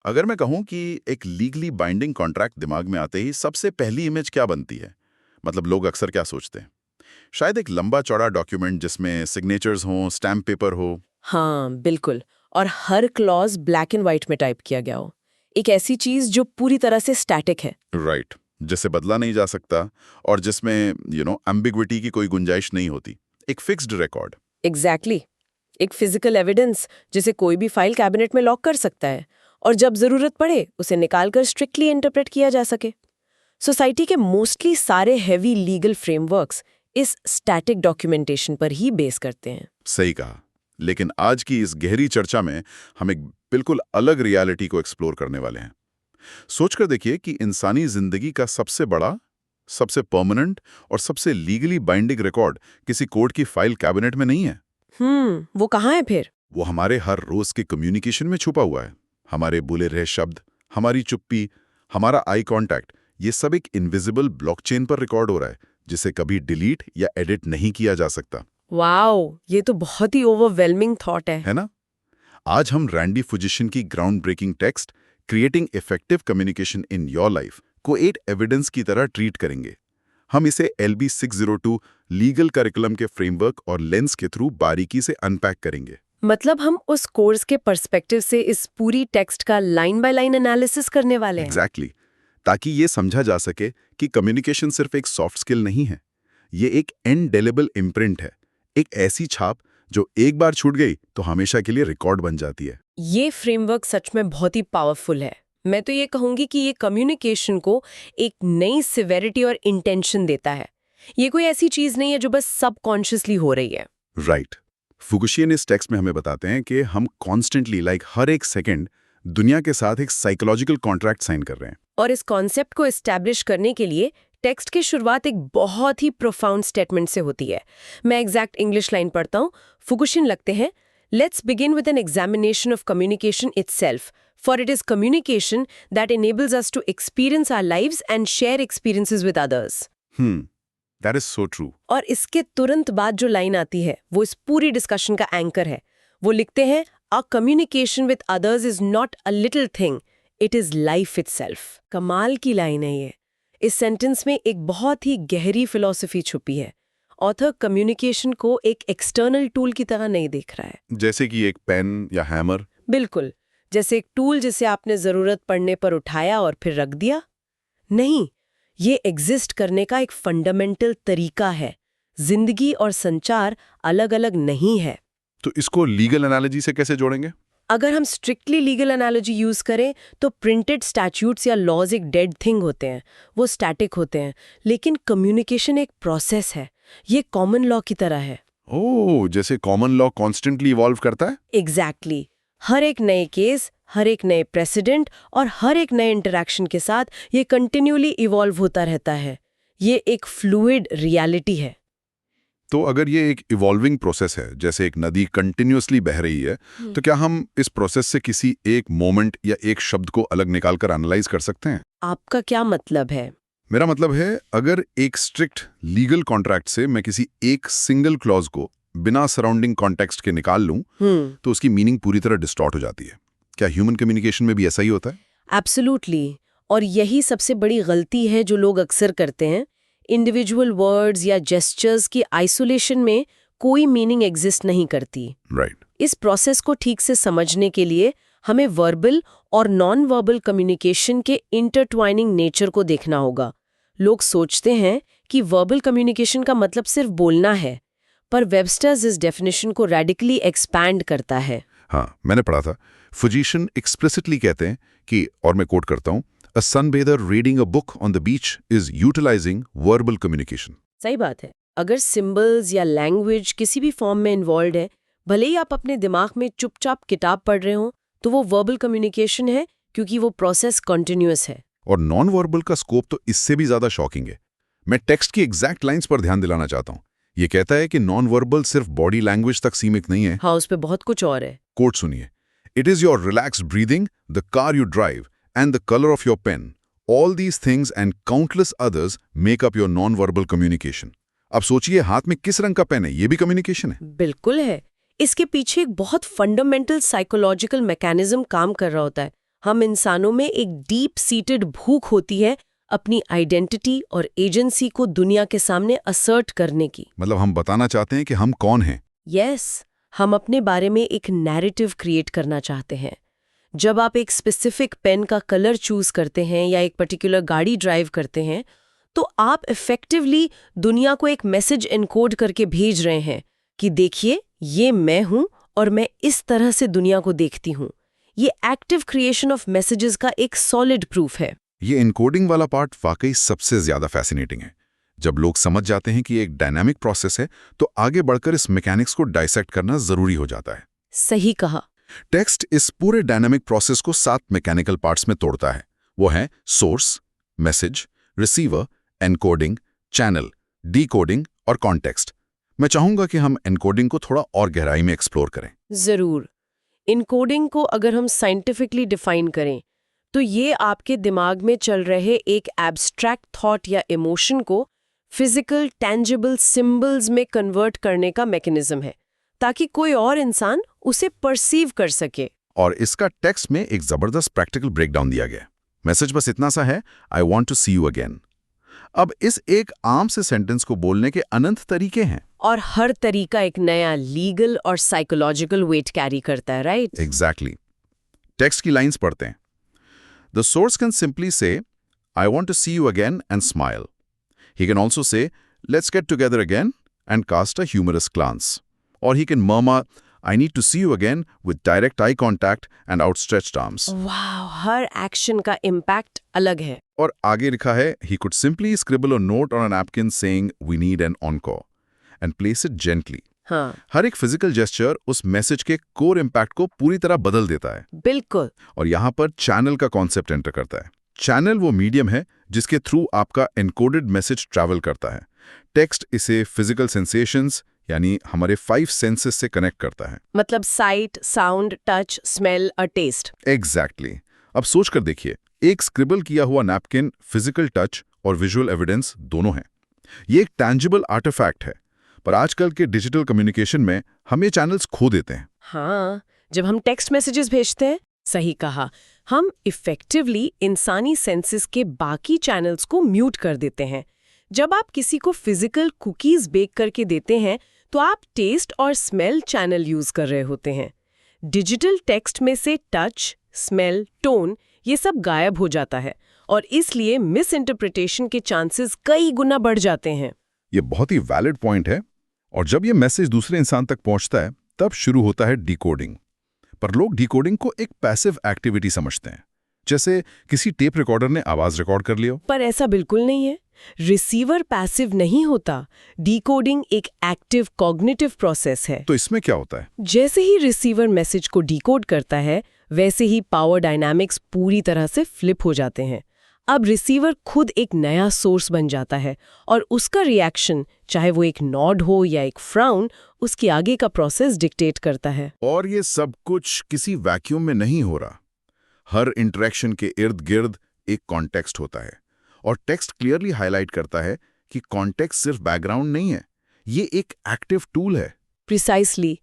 अगर मैं कहूं कि एक लीगली बाइंडिंग कॉन्ट्रैक्ट दिमाग में आते ही सबसे पहली इमेज क्या बनती है? मतलब लोग अक्सर क्या सोचते हैं? शायद एक लंबा चौड़ा डॉक्यूमेंट जिसमें सिग्नेचर्स हों, स्टैम्प पेपर हो। हाँ, बिल्कुल। और हर क्लॉज ब्लैक एंड व्हाइट में टाइप किया गया हो। एक ऐसी चीज जो पूरी तरह से स्टैटिक है। राइट, जिसे बदला नहीं जा सकता और जिसमें एम्बिग्विटी की कोई गुंजाइश नहीं होती। एक फिक्स्ड रिकॉर्ड। एग्जैक्टली एक फिजिकल एविडेंस जिसे कोई भी फाइल कैबिनेट में लॉक कर सकता है और जब जरूरत पड़े उसे निकालकर स्ट्रिक्टली इंटरप्रेट किया जा सके। सोसाइटी के मोस्टली सारे हैवी लीगल फ्रेमवर्क्स इस स्टैटिक डॉक्यूमेंटेशन पर ही बेस करते हैं। सही कहा। लेकिन आज की इस गहरी चर्चा में हम एक बिल्कुल अलग रियलिटी को एक्सप्लोर करने वाले हैं। सोचकर देखिए कि इंसानी जिंदगी का सबसे बड़ा, सबसे परमानेंट और सबसे लीगली बाइंडिंग रिकॉर्ड किसी कोर्ट की फाइल कैबिनेट में नहीं है। वो कहाँ है फिर? वो हमारे हर रोज के कम्युनिकेशन में छुपा हुआ है। हमारे बोले रहे शब्द, हमारी चुप्पी, हमारा आई कांटेक्ट, ये सब एक इनविजिबल ब्लॉकचेन पर रिकॉर्ड हो रहा है, जिसे कभी डिलीट या एडिट नहीं किया जा सकता। वाओ, ये तो बहुत ही ओवरवेलमिंग थॉट है। है ना? आज हम रैंडी फुजिशन की ground breaking text creating effective communication in your life को एक एविडेंस की तरह ट्रीट करेंगे। हम इसे LB 602 लीगल करिकुलम के फ्रेमवर्क और लेंस के थ्रू बारीकी से अनपैक करेंगे। मतलब हम उस कोर्स के पर्सपेक्टिव से इस पूरी टेक्स्ट का लाइन बाय लाइन एनालिसिस करने वाले हैं। एग्जैक्टली, ताकि ये समझा जा सके कि कम्युनिकेशन सिर्फ एक सॉफ्ट स्किल नहीं है, ये एक इनडेलेबल इम्प्रिंट है, एक ऐसी छाप जो एक बार छूट गई तो हमेशा के लिए रिकॉर्ड बन जाती है। ये फ्रेमवर्क सच में बहुत ही पावरफुल है। मैं तो ये कहूंगी कि ये कम्युनिकेशन को एक नई सिवेरिटी और इंटेंशन देता है। ये कोई ऐसी चीज नहीं है जो बस सबकॉन्शियसली हो रही है। राइट। फुकुशियन इस टेक्स्ट में हमें बताते हैं कि हम कॉन्स्टेंटली हर एक सेकेंड दुनिया के साथ एक साइकोलॉजिकल कॉन्ट्रैक्ट साइन कर रहे हैं। और इस कॉन्सेप्ट को एस्टैब्लिश करने के लिए टेक्स्ट की शुरुआत एक बहुत ही प्रोफाउंड स्टेटमेंट से होती है। मैं एग्जैक्ट इंग्लिश लाइन पढ़ता हूँ। फुकुशियन लगते हैं, let's begin with an examination of communication itself, for it is communication that enables us to experience our lives and share experiences with others. That is so true. और इसके तुरंत बाद जो line आती है वो इस पूरी डिस्कशन का एंकर है। वो लिखते हैं, a communication with others is not a little thing, it is life itself. कमाल की लाइन है ये। इस सेंटेंस में एक बहुत ही गहरी फिलॉसफी छुपी है। ऑथर कम्युनिकेशन को एक एक्सटर्नल टूल की तरह नहीं देख रहा है। जैसे कि एक पेन या हैमर। बिल्कुल, जैसे एक टूल जिसे आपने जरूरत पड़ने पर उठाया और फिर रख दिया। नहीं, ये एग्जिस्ट करने का एक फंडामेंटल तरीका है। जिंदगी और संचार अलग अलग नहीं है। तो इसको लीगल एनालॉजी से कैसे जोड़ेंगे? अगर हम स्ट्रिक्टली लीगल एनालॉजी यूज करें तो प्रिंटेड स्टैट्यूट्स या लॉज एक डेड थिंग होते हैं, वो स्टैटिक होते हैं। लेकिन कम्युनिकेशन एक प्रोसेस है, ये कॉमन लॉ की तरह है। ओह, जैसे कॉमन लॉ कॉन्स्टेंटली इवॉल्व करता है। एग्जैक्टली हर एक नए केस, हर एक नए प्रेसिडेंट और हर एक नए इंटरैक्शन के साथ ये कंटिन्यूली इवॉल्व होता रहता है। ये एक फ्लूइड रियलिटी है। तो अगर ये एक इवॉल्विंग प्रोसेस है, जैसे एक नदी कंटिन्यूअसली बह रही है, तो क्या हम इस प्रोसेस से किसी एक मोमेंट या एक शब्द को अलग निकालकर एनालाइज कर सकते हैं? आपका क्या मतलब है? मेरा मतलब है, अगर एक स्ट्रिक्ट लीगल कॉन्ट्रैक्ट से मैं किसी एक सिंगल क्लॉज को बिना सराउंडिंग कॉन्टेक्स्ट के निकाल लूं, तो उसकी मीनिंग पूरी तरह डिस्टॉर्ट हो जाती है। क्या ह्यूमन कम्युनिकेशन में भी ऐसा ही होता है? एब्सोल्युटली। और यही सबसे बड़ी गलती है जो लोग अक्सर करते हैं। इंडिविजुअल वर्ड्स या जेस्चर्स की आइसोलेशन में कोई मीनिंग एग्जिस्ट नहीं करती। राइट। इस प्रोसेस को ठीक से समझने के लिए हमें वर्बल और नॉन वर्बल कम्युनिकेशन के इंटरट्वाइनिंग नेचर को देखना होगा। लोग सोचते हैं कि वर्बल कम्युनिकेशन का मतलब सिर्फ बोलना है, पर वेबस्टर्स इस डेफिनेशन को रेडिकली एक्सपैंड करता है। हाँ, मैंने पढ़ा था। फुजिशन एक्सप्लिसिटली कहते हैं कि, और मैं कोट करता हूं, A sunbather reading a book on the beach is utilizing verbal communication. सही बात है। अगर सिंबल्स या लैंग्वेज किसी भी फॉर्म में इन्वॉल्व है, भले ही आप अपने दिमाग में चुपचाप किताब पढ़ रहे हो, तो वो वर्बल कम्युनिकेशन है, क्योंकि वो प्रोसेस कॉन्टिन्यूअस है। और नॉन वर्बल का स्कोप तो इससे भी ज्यादा शॉकिंग है। मैं टेक्स्ट की एग्जैक्ट लाइंस पर ध्यान दिलाना चाहता हूं। ये कहता है कि नॉन वर्बल सिर्फ बॉडी लैंग्वेज तक सीमित नहीं है। हाँ, उस पे बहुत कुछ और है। कोट सुनिए, it is your relaxed breathing, the car you drive and the color of your pen. All these things and countless others make up your non-verbal communication. अब सोचिए, हाथ में किस रंग का पेन है, ये भी कम्युनिकेशन है। बिल्कुल है। इसके पीछे एक बहुत फंडामेंटल साइकोलॉजिकल मैकेनिज्म काम कर रहा होता है। हम इंसानों में एक डीप सीटेड भूख होती है अपनी आइडेंटिटी और एजेंसी को दुनिया के सामने असर्ट करने की। मतलब हम बताना चाहते हैं कि हम कौन हैं। यस, हम अपने बारे में एक नैरेटिव क्रिएट करना चाहते हैं। जब आप एक स्पेसिफिक पेन का कलर चूज करते हैं या एक पर्टिकुलर गाड़ी ड्राइव करते हैं, तो आप इफेक्टिवली दुनिया को एक मैसेज एनकोड करके भेज रहे हैं कि देखिए, ये मैं हूं और मैं इस तरह से दुनिया को देखती हूं। ये एक्टिव क्रिएशन ऑफ मैसेजेस का एक सॉलिड प्रूफ है। ये इनकोडिंग वाला पार्ट वाकई सबसे ज्यादा फैसिनेटिंग है। जब लोग समझ जाते हैं कि ये एक डायनामिक प्रोसेस है, तो आगे बढ़कर इस मैकेनिक्स को डाइसेक्ट करना जरूरी हो जाता है। सही कहा। टेक्स्ट इस पूरे डायनामिक प्रोसेस को 7 मैकेनिकल पार्ट्स में तोड़ता है। वो हैं source, message, receiver, encoding, channel, decoding और कॉन्टेक्स्ट। मैं चाहूंगा कि हम एनकोडिंग को थोड़ा और गहराई में एक्सप्लोर करें। जरूर। इनकोडिंग को अगर हम साइंटिफिकली डिफाइन करें, तो ये आपके दिमाग में चल रहे एक एब्स्ट्रैक्ट थॉट या इमोशन को फिजिकल टेंजिबल सिंबल्स में कन्वर्ट करने का मैकेनिज्म है, ताकि कोई और इंसान उसे परसीव कर सके। और इसका टेक्स्ट में एक जबरदस्त प्रैक्टिकल ब्रेकडाउन दिया गया। मैसेज बस इतना सा है, I want to see you again. अब इस एक आम से सेंटेंस को बोलने के अनंत तरीके हैं, और हर तरीका एक नया लीगल और साइकोलॉजिकल वेट कैरी करता है, राइट? एग्जैक्टली। टेक्स्ट की लाइंस पढ़ते हैं। The source can simply say, I want to see you again and smile. He can also say, let's get together again and cast a humorous glance. Or he can murmur, I need to see you again with direct eye contact and outstretched arms. वाह, हर action का impact अलग है। और आगे लिखा है, he could simply scribble a note on a napkin saying, we need an encore, and place it gently. हाँ, हर एक फिजिकल जेस्चर उस मैसेज के कोर इम्पैक्ट को पूरी तरह बदल देता है। बिल्कुल। और यहाँ पर चैनल का कॉन्सेप्ट एंटर करता है। चैनल वो मीडियम है जिसके थ्रू आपका एनकोडेड मैसेज ट्रैवल करता है। टेक्स्ट इसे फिजिकल सेंसेशंस यानी हमारे 5 सेंसेस से कनेक्ट करता है। मतलब साइट, साउंड, टच, स्मेल और टेस्ट। एग्जैक्टली। अब सोच कर देखिए, एक स्क्रिबल किया हुआ नैपकिन फिजिकल टच और विजुअल एविडेंस दोनों हैं। ये एक टैंजिबल आर्टिफैक्ट है, पर आजकल के डिजिटल कम्युनिकेशन में हम ये चैनल्स खो देते हैं। हाँ, जब हम टेक्स्ट मैसेजेस भेजते हैं, सही कहा, हम इफेक्टिवली इंसानी सेंसेस के बाकी चैनल्स को म्यूट कर देते हैं। जब आप किसी को फिजिकल कुकीज बेक करके देते हैं, तो आप टेस्ट और स्मेल चैनल यूज कर रहे होते हैं। डिजिटल टेक्स्ट में से टच, स्मेल, टोन ये सब गायब हो जाता है, और इसलिए मिस इंटरप्रिटेशन के चांसेस कई गुना बढ़ जाते हैं। ये बहुत ही वैलिड पॉइंट है। और जब ये मैसेज दूसरे इंसान तक पहुंचता है, तब शुरू होता है डिकोडिंग। पर लोग डिकोडिंग को एक पैसिव एक्टिविटी समझते हैं, जैसे किसी टेप रिकॉर्डर ने आवाज रिकॉर्ड कर लिया। पर ऐसा बिल्कुल नहीं है। रिसीवर पैसिव नहीं होता। डिकोडिंग एक एक्टिव कॉग्निटिव प्रोसेस है। तो इसमें क्या होता है? जैसे ही रिसीवर मैसेज को डिकोड करता है, वैसे ही पावर डायनामिक्स पूरी तरह से फ्लिप हो जाते हैं। अब रिसीवर खुद एक नया सोर्स बन जाता है, और उसका रिएक्शन, चाहे वो एक नॉड हो या एक फ्राउन, उसके आगे का प्रोसेस डिक्टेट करता है। और ये सब कुछ किसी वैक्यूम में नहीं हो रहा। हर इंटरेक्शन के इर्द गिर्द एक कॉन्टेक्स्ट होता है, और टेक्स्ट क्लियरली हाईलाइट करता है कि कॉन्टेक्स्ट सिर्फ बैकग्राउंड नहीं है, ये एक एक्टिव टूल है। प्रिसाइसली,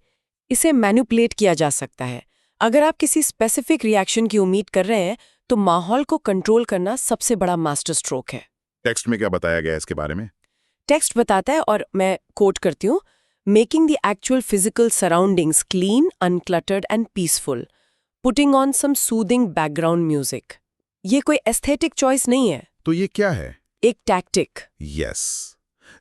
इसे मैनिपुलेट किया जा सकता है। अगर आप किसी स्पेसिफिक रिएक्शन की उम्मीद कर रहे हैं, तो माहौल को कंट्रोल करना सबसे बड़ा मास्टर स्ट्रोक है। टेक्स्ट में क्या बताया गया है इसके बारे में? टेक्स्ट बताता है, और मैं कोट करती हूँ, making the actual physical surroundings clean, uncluttered and peaceful, putting on some soothing background music. ये कोई एस्थेटिक चॉइस नहीं है। तो ये क्या है? एक टैक्टिक। यस।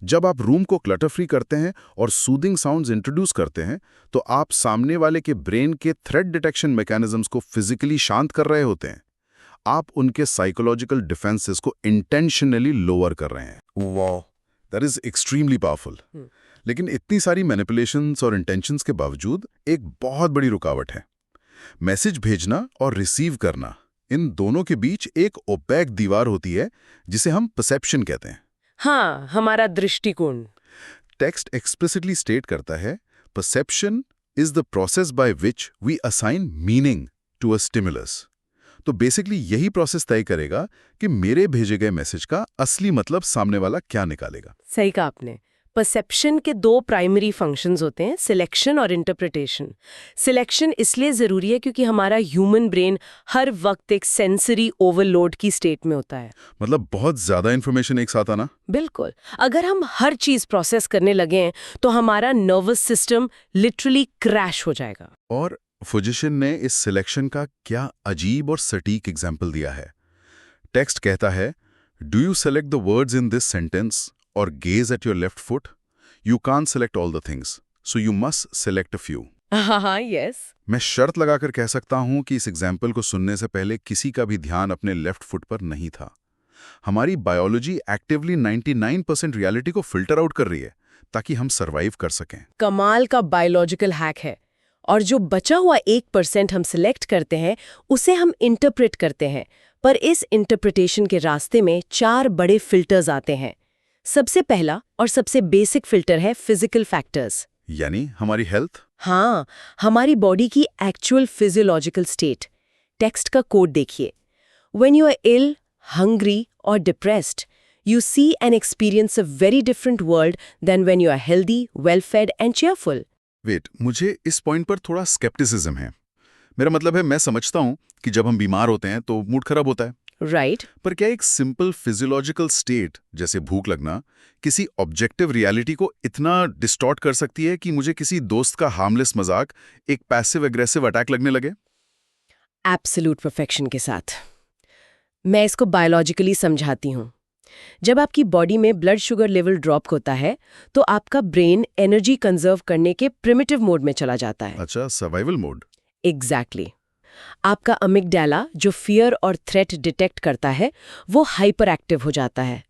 जब आप रूम को क्लटर फ्री करते हैं और सूदिंग साउंड्स इंट्रोड्यूस करते हैं, तो आप सामने वाले के ब्रेन के थ्रेट डिटेक्शन मैकेनिज्म्स को फिजिकली शांत कर रहे होते हैं। आप उनके साइकोलॉजिकल डिफेंसेस को इंटेंशनली लोअर कर रहे हैं। वाह, दैट इज एक्सट्रीमली पावरफुल। लेकिन इतनी सारी मैनिपुलेशंस और इंटेंशंस के बावजूद एक बहुत बड़ी रुकावट है। मैसेज भेजना और रिसीव करना, इन दोनों के बीच एक ओपैक दीवार होती है, जिसे हम परसेप्शन कहते हैं। हाँ, हमारा दृष्टिकोण। टेक्स्ट एक्सप्लिसिटली स्टेट करता है, perception is the process by which we assign meaning to a stimulus. तो बेसिकली यही प्रोसेस तय करेगा कि मेरे भेजे गए मैसेज का असली मतलब सामने वाला क्या निकालेगा। सही कहा आपने। परसेप्शन के दो प्राइमरी फंक्शंस होते हैं, सिलेक्शन और इंटरप्रिटेशन। सिलेक्शन इसलिए ज़रूरी है क्योंकि हमारा ह्यूमन ब्रेन हर वक्त एक सेंसरी ओवरलोड की स्टेट में होता है। मतलब बहुत ज़्यादा इन्फॉर्मेशन एक साथ आना। बिल्कुल, अगर हम हर चीज़ प्रोसेस करने लगे हैं तो हमारा नर्वस सिस्टम लिटरली क्रैश हो जाएगा। और फुजिशन ने इस सिलेक्शन का क्या अजीब और सटीक एग्जाम्पल दिया है। टेक्स्ट कहता है, do you select the words in this sentence और gaze at your left foot? You can't select all the things, so you must select a few. हाँ, यस। मैं शर्त लगाकर कह सकता हूं कि इस एग्जाम्पल को सुनने से पहले किसी का भी ध्यान अपने लेफ्ट फुट पर नहीं था। हमारी बायोलॉजी एक्टिवली 99% रियलिटी को फिल्टर आउट कर रही है ताकि हम सरवाइव कर सकें। कमाल का बायोलॉजिकल हैक है। और जो बचा हुआ 1% हम सिलेक्ट करते हैं उसे हम इंटरप्रेट करते हैं। पर इस इंटरप्रिटेशन के रास्ते में 4 बड़े फिल्टर्स आते हैं। सबसे पहला और सबसे बेसिक फिल्टर है फिजिकल फैक्टर्स, यानी हमारी हेल्थ। हाँ, हमारी बॉडी की एक्चुअल फिजियोलॉजिकल स्टेट। टेक्स्ट का कोड देखिए, when you are ill, hungry और depressed, you see and experience a very different world than when you are healthy, well-fed and cheerful. Wait, मुझे इस पॉइंट पर थोड़ा स्केप्टिसिज्म है। मेरा मतलब है, मैं समझता हूं कि जब हम बीमार होते हैं तो मूड खराब होता है। Right? पर क्या एक सिंपल फिजियोलॉजिकल स्टेट जैसे भूख लगना किसी ऑब्जेक्टिव रियलिटी को इतना डिस्टॉर्ट कर सकती है कि मुझे किसी दोस्त का हार्मलेस मजाक एक पैसिव एग्रेसिव अटैक लगने लगे? Absolute perfection के साथ। मैं इसको बायोलॉजिकली समझाती हूँ। जब आपकी बॉडी में ब्लड शुगर लेवल ड्रॉप होता है तो आपका ब्रेन एनर्जी कंजर्व करने के प्रिमिटिव मोड में चला जाता है। अच्छा, सर्वाइवल मोड। एग्जैक्टली। आपका अमिगडाला जो फियर और थ्रेट डिटेक्ट करता है वो हाइपर एक्टिव हो जाता है।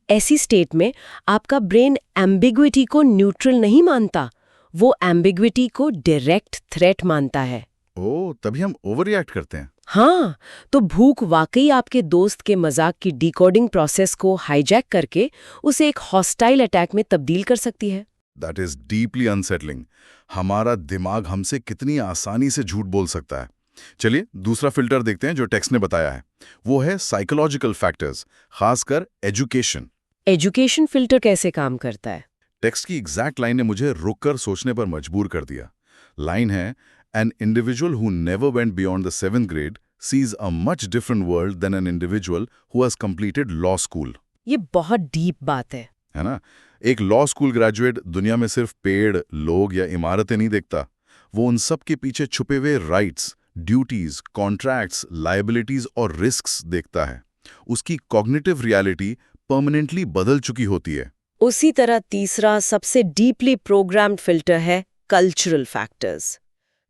ऐसी स्टेट में आपका ब्रेन एम्बिग्विटी को न्यूट्रल नहीं मानता, वो एम्बिग्विटी को डायरेक्ट थ्रेट मानता है। ओह, तभी हम ओवर रिएक्ट करते हैं। हाँ, तो भूख वाकई आपके दोस्त के मजाक की डिकोडिंग प्रोसेस को हाईजैक करके उसे एक हॉस्टाइल अटैक में तब्दील कर सकती है। That is deeply unsettling. हमारा दिमाग हमसे कितनी आसानी से झूठ बोल सकता है। चलिए दूसरा फिल्टर देखते हैं जो टेक्स्ट ने बताया है। वो है साइकोलॉजिकल फैक्टर्स, खासकर एजुकेशन। एजुकेशन फिल्टर कैसे काम करता है? टेक्स्ट की एग्जैक्ट लाइन ने मुझे रुककर सोचने पर मजबूर कर दिया। लाइन है, An individual who never went beyond the 7th grade sees a much different world than an individual who has completed law school. ये बहुत डीप बात है ना? एक लॉ स्कूल ग्रेजुएट दुनिया में सिर्फ पेड़, लोग या इमारतें नहीं देखता। वो उन सब के पीछे छुपे हुए राइट्स, ड्यूटीज, कॉन्ट्रैक्ट्स, लायबिलिटीज और रिस्क्स देखता है। उसकी कॉग्निटिव रियलिटी परमानेंटली बदल चुकी होती है। उसी तरह तीसरा सबसे डीपली प्रोग्राम्ड फिल्टर है कल्चरल फैक्टर्स।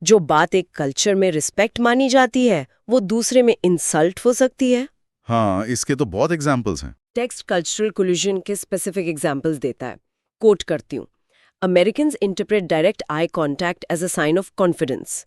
जो बात एक कल्चर में रिस्पेक्ट मानी जाती है वो दूसरे में इंसल्ट हो सकती है। हाँ, इसके तो बहुत एग्जाम्पल्स हैं। टेक्स्ट कल्चरल कोलिजन के स्पेसिफिक एग्जाम्पल्स देता है। कोट करती हूँ, Americans interpret direct eye contact as a sign of confidence,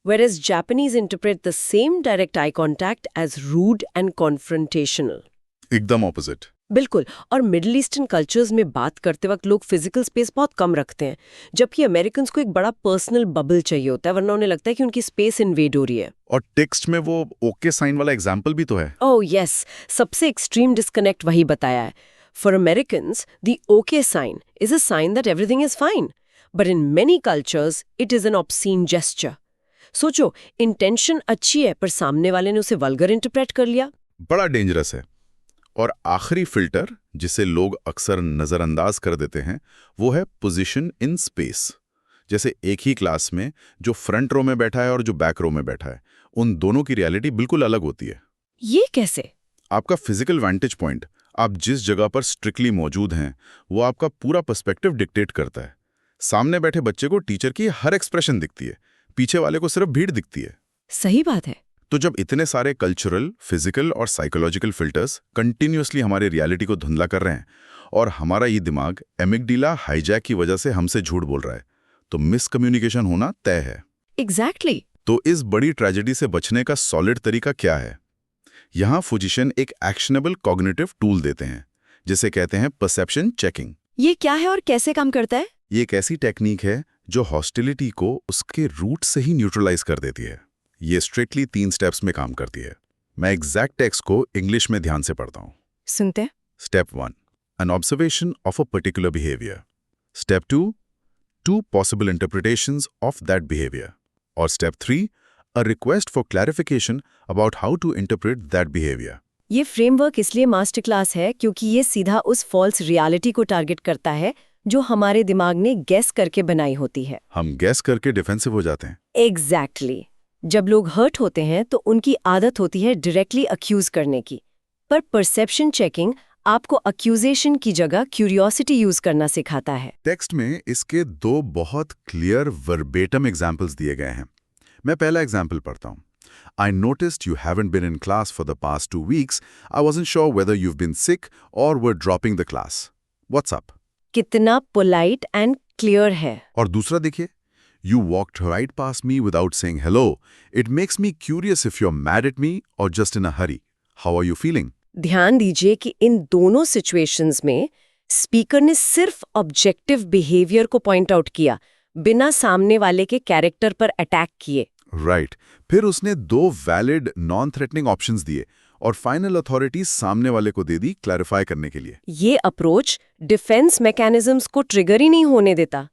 whereas Japanese interpret the same direct eye contact as rude and confrontational. एकदम ऑपोजिट। बिल्कुल। और मिडिल ईस्टर्न कल्चर्स में बात करते वक्त लोग फिजिकल स्पेस बहुत कम रखते हैं, जबकि अमेरिकन्स को एक बड़ा पर्सनल बबल चाहिए होता है, वरना उन्हें लगता है कि उनकी स्पेस इन्वेड हो रही है। और टेक्स्ट में वो ओके साइन वाला एग्जाम्पल भी तो है। ओह यस, सबसे एक्सट्रीम डिस्कनेक्ट वही बताया है। For Americans the okay sign is a sign that everything is fine, but in many cultures it is an obscene gesture. सोचो, इंटेंशन अच्छी है पर सामने वाले ने उसे वल्गर इंटरप्रेट कर लिया। बड़ा डेंजरस है। और आखिरी फिल्टर जिसे लोग अक्सर नज़रअंदाज कर देते हैं वो है पोजीशन इन स्पेस। जैसे एक ही क्लास में जो फ्रंट रो में बैठा है और जो बैक रो में बैठा है, उन दोनों की रियलिटी बिल्कुल अलग होती है। ये कैसे? आपका फिजिकल वैंटेज पॉइंट, आप जिस जगह पर स्ट्रिक्टली मौजूद हैं, वो आपका पूरा पर्सपेक्टिव डिक्टेट करता है। सामने बैठे बच्चे को टीचर की हर एक्सप्रेशन दिखती है, पीछे वाले को सिर्फ भीड़ दिखती है। सही बात है। तो जब इतने सारे कल्चरल, फिजिकल और साइकोलॉजिकल फिल्टर्स कंटिन्यूअसली हमारे रियलिटी को धुंधला कर रहे हैं और हमारा ये दिमाग एमिगडाला हाईजैक की वजह से हमसे झूठ बोल रहा है, तो मिसकम्युनिकेशन होना तय है। एग्जैक्टली। तो इस बड़ी ट्रेजेडी से बचने का सॉलिड तरीका क्या है? यहाँ फुजिशन एक एक्शनेबल कॉग्निटिव टूल देते हैं, जिसे कहते हैं परसेप्शन चेकिंग। ये क्या है और कैसे काम करता है? ये एक ऐसी टेक्निक है जो हॉस्टिलिटी को उसके रूट से ही न्यूट्रलाइज कर देती है। ये स्ट्रिक्टली 3 स्टेप्स में काम करती है। मैं एग्जैक्ट टेक्स्ट को इंग्लिश में ध्यान से पढ़ता हूँ। सुनते हैं। Step 1, an observation of a particular behaviour. Step 2, 2 possible interpretations of that behavior. Or Step 3, a request for clarification about how to interpret that behavior. ये फ्रेमवर्क इसलिए मास्टर क्लास है क्योंकि ये सीधा उस फॉल्स रियलिटी को टारगेट करता है जो हमारे दिमाग ने गेस करके बनाई होती है। हम गैस करके डिफेंसिव हो जाते हैं। एग्जैक्टली। जब लोग हर्ट होते हैं तो उनकी आदत होती है डायरेक्टली अक्यूज करने की, पर परसेप्शन चेकिंग आपको अक्यूजेशन की जगह क्यूरियोसिटी यूज करना सिखाता है। टेक्स्ट में इसके 2 बहुत क्लियर वर्बेटम एग्जाम्पल्स दिए गए हैं। मैं पहला एग्जाम्पल पढ़ता हूँ। I noticed you haven't been in class for the past 2 weeks. I wasn't sure whether you've been sick or were dropping the class. What's up? कितना पोलाइट एंड क्लियर है। और दूसरा देखिए, You walked right past me without saying hello. It makes me curious if you're mad at me or just in a hurry. How are you feeling? ध्यान दीजिए कि इन दोनों situations में स्पीकर ने सिर्फ ऑब्जेक्टिव बिहेवियर को पॉइंट आउट किया, बिना सामने वाले के कैरेक्टर पर अटैक किए। राइट। फिर उसने 2 वैलिड नॉन थ्रेटनिंग ऑप्शंस दिए और फाइनल अथॉरिटी सामने वाले को दे दी क्लैरिफाई करने के लिए। ये अप्रोच डिफेंस मैकेनिज्म्स को ट्रिगर ही नहीं होने देता।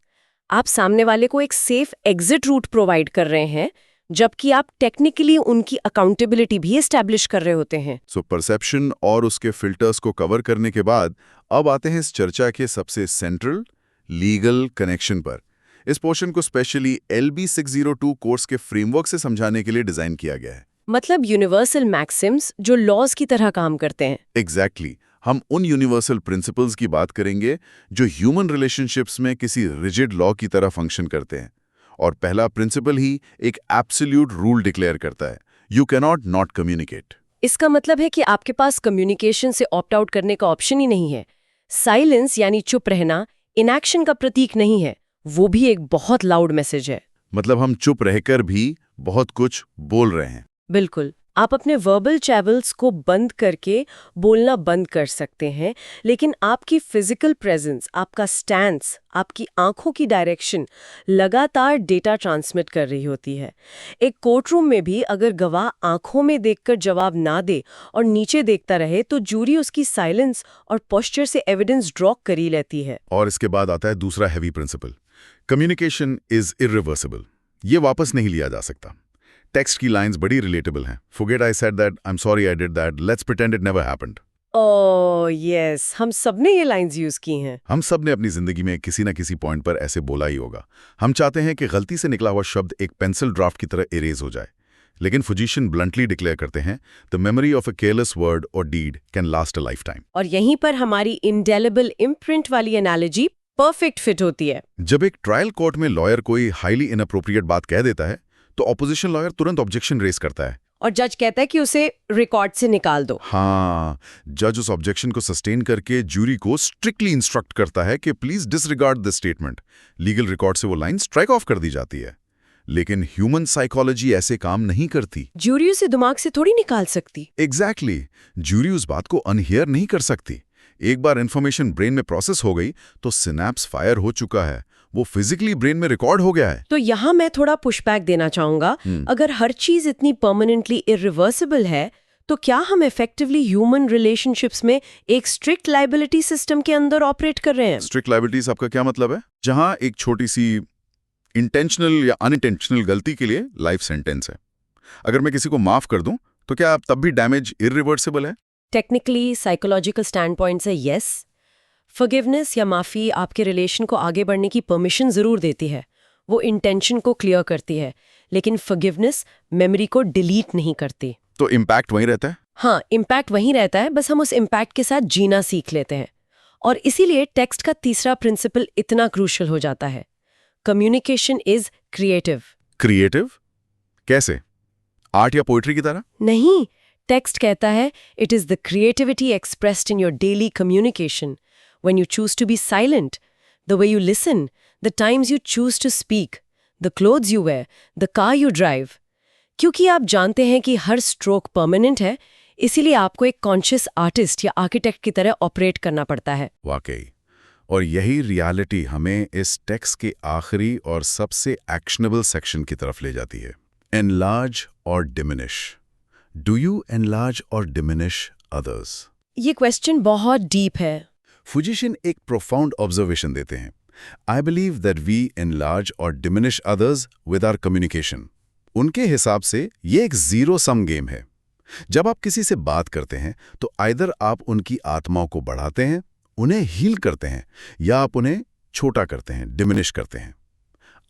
आप सामने वाले को एक सेफ एग्जिट रूट प्रोवाइड कर रहे हैं, जबकि आप टेक्निकली उनकी अकाउंटेबिलिटी भी एस्टैब्लिश कर रहे होते हैं। सो परसेप्शन और उसके फिल्टर्स को कवर करने के बाद अब आते हैं इस चर्चा के सबसे सेंट्रल लीगल कनेक्शन पर। इस पोर्शन को स्पेशली LB 602 कोर्स के फ्रेमवर्क से समझाने के लिए डिजाइन किया गया है। मतलब यूनिवर्सल मैक्सिम्स जो लॉज की तरह काम करते हैं। एग्जैक्टली। हम उन यूनिवर्सल प्रिंसिपल्स की बात करेंगे जो ह्यूमन रिलेशनशिप्स में किसी रिजिड लॉ की तरह फंक्शन करते हैं। और पहला प्रिंसिपल ही एक एब्सोल्यूट रूल डिक्लेयर करता है, यू कैनॉट नॉट कम्युनिकेट। इसका मतलब है कि आपके पास कम्युनिकेशन से ऑप्ट आउट करने का ऑप्शन ही नहीं है। साइलेंस यानी चुप रहना इनएक्शन का प्रतीक नहीं है, वो भी एक बहुत लाउड मैसेज है। मतलब हम चुप रहकर भी बहुत कुछ बोल रहे हैं। बिल्कुल। आप अपने वर्बल चैनल्स को बंद करके बोलना बंद कर सकते हैं, लेकिन आपकी फिजिकल प्रेजेंस, आपका स्टैंस, आपकी आंखों की डायरेक्शन लगातार डेटा ट्रांसमिट कर रही होती है। एक कोर्टरूम में भी अगर गवाह आंखों में देखकर जवाब ना दे और नीचे देखता रहे तो जूरी उसकी साइलेंस और पोस्चर से एविडेंस ड्रॉ कर ही लेती है। और इसके बाद आता है दूसरा heavy principle, communication is irreversible. ये वापस नहीं लिया जा सकता। टेक्स्ट की लाइंस बड़ी रिलेटेबल हैं। Forget I said that, I'm sorry I did that, let's pretend it never happened. Oh yes, हम सबने ये लाइंस यूज की हैं। हम सब ने अपनी जिंदगी में किसी न किसी पॉइंट पर ऐसे बोला ही होगा। हम चाहते हैं कि गलती से निकला हुआ शब्द एक पेंसिल ड्राफ्ट की तरह इरेज हो जाए, लेकिन फिजिशियन ब्लंटली डिक्लेयर करते हैं, the memory of a careless word और deed can last a lifetime. और यहीं पर हमारी इंडेलिबल इम्प्रिंट वाली एनालॉजी परफेक्ट फिट होती है। जब एक ट्रायल कोर्ट में लॉयर कोई हाईली इनअप्रोप्रिएट बात कह देता है तो ऑपोजिशन लॉयर तुरंत ऑब्जेक्शन रेज करता है और जज कहता है कि उसे रिकॉर्ड से निकाल दो। हाँ, जज उस ऑब्जेक्शन को सस्टेन करके जूरी को स्ट्रिक्टली इंस्ट्रक्ट करता है कि please disregard this statement. Legal record से वो लाइन स्ट्राइक ऑफ कर दी जाती है। लेकिन ह्यूमन साइकोलॉजी ऐसे काम नहीं करती। जूरी उसे दिमाग से थोड़ी निकाल सकती। एग्जैक्टली। जूरी उस बात को अनहियर नहीं कर सकती। एक बार इंफॉर्मेशन ब्रेन में प्रोसेस हो गई तो सिनेप्स फायर हो चुका है, वो फिजिकली ब्रेन में रिकॉर्ड हो गया है। तो यहाँ मैं थोड़ा पुशबैक देना चाहूंगा। अगर हर चीज इतनी परमानेंटली इरिवर्सिबल है तो क्या हम इफेक्टिवली ह्यूमन रिलेशनशिप्स में एक स्ट्रिक्ट लायबिलिटी सिस्टम के अंदर ऑपरेट कर रहे हैं? स्ट्रिक्ट लायबिलिटीज आपका क्या मतलब है? जहां एक छोटी सी इंटेंशनल या अनइंटेंशनल गलती के लिए लाइफ सेंटेंस है। अगर मैं किसी को माफ कर दूं तो क्या तब भी डैमेज इरिवर्सिबल है? टेक्निकली साइकोलॉजिकल स्टैंड पॉइंट से यस। फॉरगिवनेस या माफ़ी आपके रिलेशन को आगे बढ़ने की परमिशन ज़रूर देती है, वो इंटेंशन को क्लियर करती है, लेकिन फॉरगिवनेस मेमोरी को डिलीट नहीं करती। तो इम्पैक्ट वहीं रहता है? हाँ, इम्पैक्ट वहीं रहता है, बस हम उस इम्पैक्ट के साथ जीना सीख लेते हैं। और इसीलिए टेक्स्ट का तीसरा प्रिंसिपल इतना क्रूशल हो जाता है, कम्युनिकेशन इज क्रिएटिव। क्रिएटिव कैसे? आर्ट या पोइट्री की तरह? नहीं, टेक्स्ट कहता है it is the creativity expressed in your daily communication. When you choose to be silent, the way you listen, the times you choose to speak, the clothes you wear, the car you drive. क्योंकि आप जानते हैं कि हर stroke permanent है, इसीलिए आपको एक conscious artist या आर्किटेक्ट की तरह ऑपरेट करना पड़ता है। वाकई। और यही रियलिटी हमें इस टेक्स्ट के आखिरी और सबसे एक्शनेबल सेक्शन की तरफ ले जाती है। Enlarge or diminish. Do you enlarge or diminish others? ये क्वेश्चन बहुत डीप है। फिजिशियन एक प्रोफाउंड ऑब्जर्वेशन देते हैं। I believe that we enlarge or diminish others with our communication. उनके हिसाब से ये एक जीरो सम गेम है। जब आप किसी से बात करते हैं तो आइदर आप उनकी आत्माओं को बढ़ाते हैं, उन्हें हील करते हैं, या आप उन्हें छोटा करते हैं, डिमिनिश करते हैं।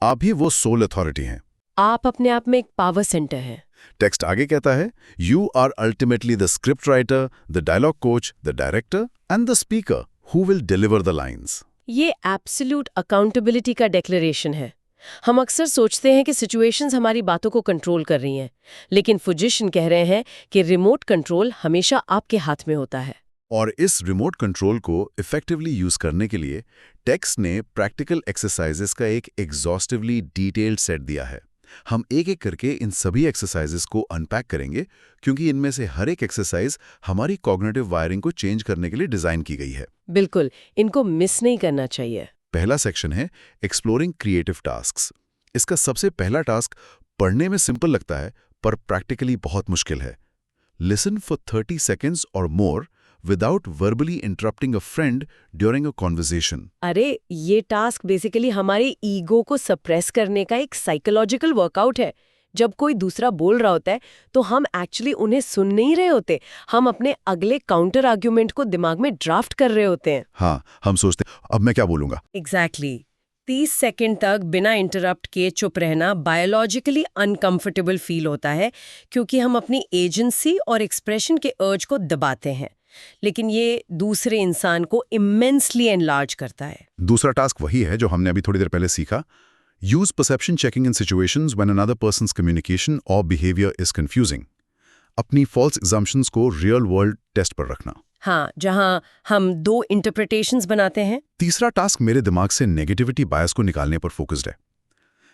आप ही वो सोल अथॉरिटी हैं। आप अपने आप में एक पावर सेंटर हैं। टेक्स्ट आगे कहता है, you are ultimately the script writer, the dialogue coach, the director and the speaker who will deliver the lines. ये एब्सोल्यूट अकाउंटेबिलिटी का डिक्लेरेशन है। हम अक्सर सोचते हैं कि सिचुएशंस हमारी बातों को कंट्रोल कर रही हैं, लेकिन फुजिशन कह रहे हैं कि रिमोट कंट्रोल हमेशा आपके हाथ में होता है। और इस रिमोट कंट्रोल को इफेक्टिवली यूज करने के लिए टेक्स्ट ने प्रैक्टिकल एक्सरसाइजेस का एक एग्जॉस्टिवली डिटेल्ड सेट दिया है। हम एक एक करके इन सभी एक्सरसाइजेस को अनपैक करेंगे, क्योंकि इनमें से हर एक एक्सरसाइज हमारी कॉग्निटिव वायरिंग को चेंज करने के लिए डिजाइन की गई है। बिल्कुल, इनको मिस नहीं करना चाहिए। पहला सेक्शन है एक्सप्लोरिंग क्रिएटिव टास्क्स। इसका सबसे पहला टास्क पढ़ने में सिंपल लगता है पर प्रैक्टिकली बहुत मुश्किल है। लिसन फॉर 30 seconds और more without verbally interrupting a friend during a conversation. अरे, ये टास्क बेसिकली हमारे ईगो को सप्रेस करने का एक साइकोलॉजिकल वर्कआउट है। जब कोई दूसरा बोल रहा होता है तो हम एक्चुअली उन्हें सुन नहीं रहे होते, हम अपने अगले काउंटर आर्ग्यूमेंट को दिमाग में ड्राफ्ट कर रहे होते हैं। हाँ, हम सोचते हैं अब मैं क्या बोलूंगा। एग्जैक्टली 30 सेकंड तक बिना इंटरप्ट किए चुप रहना बायोलॉजिकली अनकंफर्टेबल फील होता है, क्योंकि हम अपनी एजेंसी और एक्सप्रेशन के अर्ज को दबाते हैं, लेकिन ये दूसरे इंसान को इमेंसली एनलार्ज करता है। दूसरा टास्क वही है जो हमने अभी थोड़ी देर पहले सीखा। Use perception checking in situations when another persons communication और बिहेवियर इज कंफ्यूजिंग। अपनी फॉल्स एग्जम्पशंस को रियल वर्ल्ड टेस्ट पर रखना। हाँ, जहां हम दो इंटरप्रिटेशंस बनाते हैं। तीसरा टास्क मेरे दिमाग से नेगेटिविटी बायस को निकालने पर फोकस्ड है।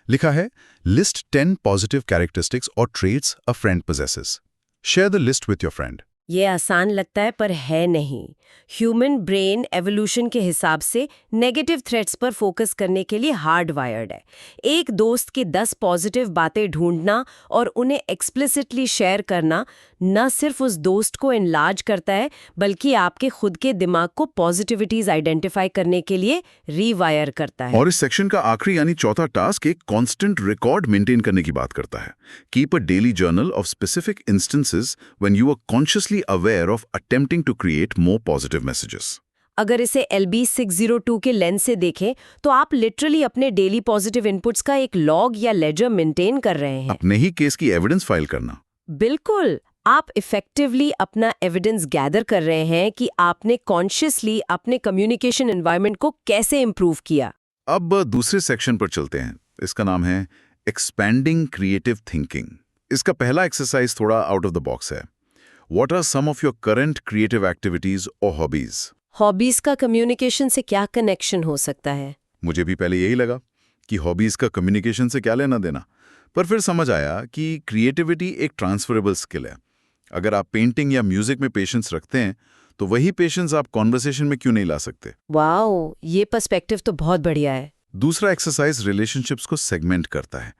लिखा है, लिस्ट 10 पॉजिटिव कैरेक्टरिस्टिक्स और traits a friend possesses. Share the list with your friend. ये आसान लगता है पर है नहीं। ह्यूमन ब्रेन एवोल्यूशन के हिसाब से नेगेटिव थ्रेट्स पर फोकस करने के लिए हार्ड वायर्ड है। एक दोस्त की 10 पॉजिटिव बातें ढूंढना और उन्हें एक्सप्लिसिटली शेयर करना न सिर्फ उस दोस्त को एनलार्ज करता है, बल्कि आपके खुद के दिमाग को पॉजिटिविटीज आइडेंटिफाई करने के लिए रीवायर करता है। और इस सेक्शन का आखिरी यानी चौथा टास्क एक कांस्टेंट रिकॉर्ड मेंटेन करने की बात करता है। Keep a daily journal of specific instances when you are consciously aware of attempting to create more positive messages. अगर इसे LB602 के लेंस से देखें तो आप लिटरली अपने डेली पॉजिटिव इनपुट्स का एक लॉग या लेजर मेंटेन कर रहे हैं। अपने ही केस की एविडेंस फाइल करना। बिल्कुल, आप इफेक्टिवली अपना एविडेंस गैदर कर रहे हैं कि आपने कॉन्शियसली अपने कम्युनिकेशन एनवायरनमेंट को कैसे इंप्रूव किया। अब दूसरे सेक्शन पर चलते हैं। इसका नाम है एक्सपैंडिंग क्रिएटिव थिंकिंग। इसका पहला एक्सरसाइज थोड़ा आउट ऑफ द बॉक्स है। What are some of your current creative activities or hobbies? Hobbies का कम्युनिकेशन से क्या कनेक्शन हो सकता है? मुझे भी पहले यही लगा कि हॉबीज का कम्युनिकेशन से क्या लेना देना, पर फिर समझ आया कि क्रिएटिविटी एक ट्रांसफरेबल स्किल है। अगर आप पेंटिंग या म्यूजिक में पेशेंस रखते हैं तो वही पेशेंस आप कॉन्वर्सेशन में क्यों नहीं ला सकते? वाओ, ये पर्सपेक्टिव तो बहुत बढ़िया है। दूसरा एक्सरसाइज रिलेशनशिप्स को सेगमेंट करता है।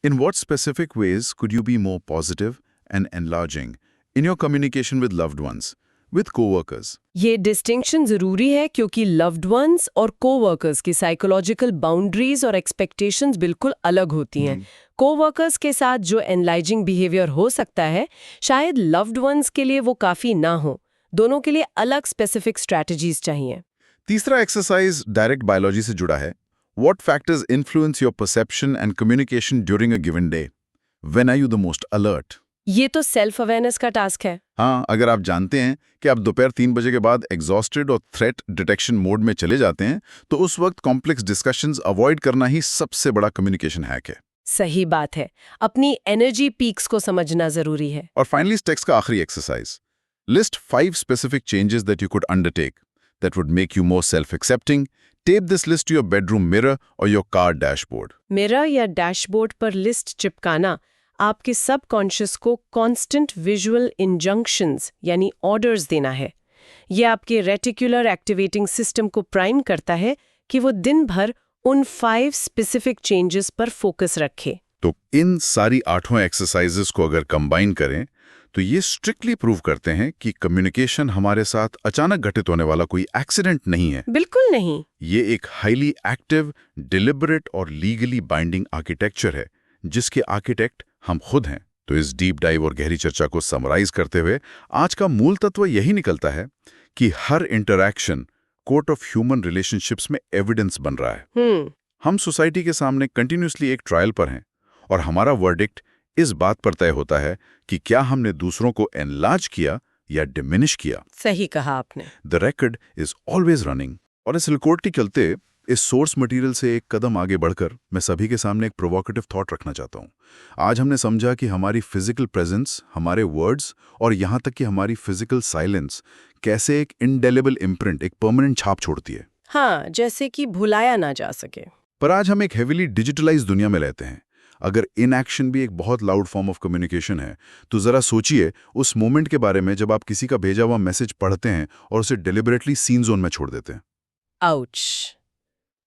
In what specific ways could you be more positive and enlarging in your communication with loved ones, with co-workers? ये डिस्टिंक्शन जरूरी है क्योंकि लव्ड वंस और को-वर्कर्स की साइकोलॉजिकल बाउंड्रीज और एक्सपेक्टेशंस बिल्कुल अलग होती हैं। को-वर्कर्स के साथ जो एनलाइजिंग बिहेवियर हो सकता है, शायद लव्ड वंस के लिए वो काफी ना हो। दोनों के लिए अलग स्पेसिफिक स्ट्रैटेजीज चाहिए। तीसरा एक्सरसाइज डायरेक्ट बायोलॉजी से जुड़ा है। What factors influence your perception and communication during a given day? When are you the most alert? ये तो सेल्फ अवेयरनेस का टास्क है। हाँ, अगर आप जानते हैं कि आप दोपहर 3 बजे के बाद एग्जॉस्टेड और थ्रेट डिटेक्शन मोड में चले जाते हैं, तो उस वक्त कॉम्प्लेक्स डिस्कशंस अवॉइड करना ही सबसे बड़ा कम्युनिकेशन हैक है। सही बात है, अपनी एनर्जी पीक्स को समझना जरूरी है। और फाइनली इस टेक्स्ट का आखिरी exercise, list 5 specific changes that you could undertake that would make you more self accepting. Tape this list to your bedroom mirror और योर कार डैशबोर्ड। मिरर या डैशबोर्ड पर लिस्ट चिपकाना आपके सबकॉन्शियस को constant visual injunctions यानी orders देना है। यह आपके रेटिकुलर एक्टिवेटिंग सिस्टम को प्राइम करता है कि वो दिन भर उन 5 स्पेसिफिक चेंजेस पर फोकस रखे। तो इन सारी 8 एक्सरसाइजेस को अगर कंबाइन करें तो ये स्ट्रिक्टली प्रूव करते हैं कि कम्युनिकेशन हमारे साथ अचानक घटित होने वाला कोई एक्सीडेंट नहीं है। बिल्कुल नहीं। ये एक हाईली एक्टिव, डिलिबरेट और लीगली बाइंडिंग आर्किटेक्चर है, जिसके आर्किटेक्ट हम खुद हैं। तो इस डीप डाइव और गहरी चर्चा को समराइज करते हुए आज का मूल तत्व यही निकलता है कि हर interaction court of human relationships में एविडेंस बन रहा है। हम सोसाइटी के सामने कंटिन्यूसली एक ट्रायल पर हैं और हमारा वर्डिक्ट इस बात पर तय होता है कि क्या हमने दूसरों को एनलार्ज किया या डिमिनिश किया। सही कहा आपने। The record is always running. और इस रिकॉर्ड के चलते इस सोर्स मटेरियल से एक कदम आगे बढ़कर मैं सभी के सामने एक प्रोवोकेटिव थॉट रखना चाहता हूँ। आज हमने समझा कि हमारी फिजिकल प्रेजेंस, हमारे वर्ड्स और यहाँ तक कि हमारी फिजिकल साइलेंस कैसे एक इंडेलिबल इम्प्रिंट, एक परमानेंट छाप छोड़ती है। हाँ, जैसे कि भुलाया ना जा सके। पर आज हम एक हेविली डिजिटलाइज दुनिया में रहते हैं। अगर इनएक्शन भी एक बहुत लाउड फॉर्म ऑफ कम्युनिकेशन है, तो जरा सोचिए उस मोमेंट के बारे में जब आप किसी का भेजा हुआ मैसेज पढ़ते हैं और उसे डिलिबरेटली सीन जोन में छोड़ देते हैं। आउच,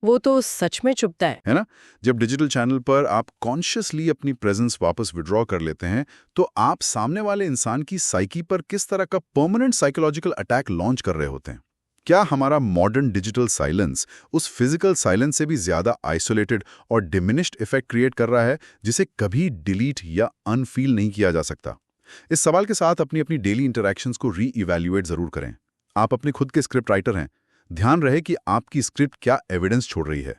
वो तो सच में चुभता है ना? जब डिजिटल चैनल पर आप कॉन्शियसली अपनी प्रेजेंस वापस विड्रॉ कर लेते हैं, तो आप सामने वाले इंसान की साइकी पर किस तरह का परमानेंट साइकोलॉजिकल अटैक लॉन्च कर रहे होते हैं। क्या हमारा मॉडर्न डिजिटल साइलेंस उस फिजिकल साइलेंस से भी ज्यादा आइसोलेटेड और डिमिनिश्ड इफेक्ट क्रिएट कर रहा है, जिसे कभी डिलीट या अनफील नहीं किया जा सकता? इस सवाल के साथ अपनी अपनी डेली इंटरैक्शंस को री-इवैल्यूएट जरूर करें। आप अपने खुद के स्क्रिप्ट राइटर हैं। ध्यान रहे कि आपकी स्क्रिप्ट क्या एविडेंस छोड़ रही है।